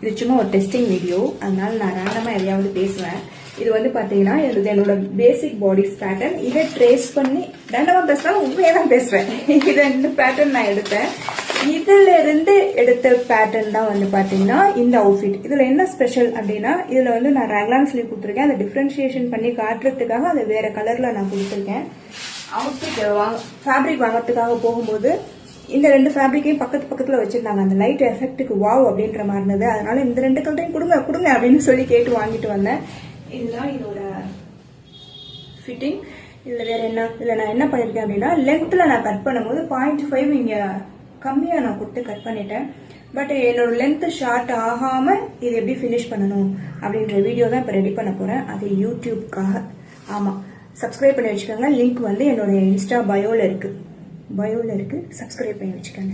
இது சும்மா ஒரு டெஸ்டிங் வீடியோ, அதனால நான் ரேண்டமாக எதையாவது பேசுவேன். இது வந்து பார்த்தீங்கன்னா இது என்னோட பேசிக் பாடி பேட்டர்ன். இதை ட்ரேஸ் பண்ணி ரேண்டமாக பேசினாலும் உண்மையாக தான் பேசுவேன். இதை இந்த பேட்டர்ன் நான் எடுத்தேன். இதுல இருந்து எடுத்த பேட்டர்ன் தான் வந்து பாத்தீங்கன்னா இந்த அவுட்ஃபிட். இதுல என்ன ஸ்பெஷல் அப்படின்னா, இதுல வந்து நான் ரேக்லான் ஸ்லீவ் கொடுத்துருக்கேன். அதை டிஃபரன்ஷியேஷன் பண்ணி காட்டுறதுக்காக அதை வேற கலர்ல நான் கொடுத்துருக்கேன். அவுட்ஃபிட் ஃபேப்ரிக் வாங்கறதுக்காக போகும்போது இந்த ரெண்டு ஃபேப்ரிக்கையும் பக்கத்துல வச்சிருந்தாங்க. அந்த லைட் எஃபெக்ட்டுக்கு வாவ் அப்படின்ற மாதிரி இருந்தது. அதனால இந்த ரெண்டு கலரையும் கொடுங்க அப்படின்னு சொல்லி கேட்டு வாங்கிட்டு வந்தேன். இதுதான் இதோட ஃபிட்டிங். இதுல வேற என்ன, இதுல நான் என்ன பண்ணிருக்கேன் அப்படின்னா, லென்த்ல நான் கட் பண்ணும்போது 0.5 இங்க கம்மியா நான் கொடுத்து கட் பண்ணிட்டேன். பட் என்னோட லென்த் ஷார்ட் ஆகாம இது எப்படி ஃபினிஷ் பண்ணணும் அப்படின்ற வீடியோ தான் இப்போ ரெடி பண்ண போறேன். அது யூடியூப்காக. ஆமா, சப்ஸ்கிரைப் பண்ணி வச்சுக்கோங்க. லிங்க் வந்து என்னோட இன்ஸ்டா பயோல இருக்கு. சப்ஸ்கிரைப் பண்ணி வச்சுக்கோங்க.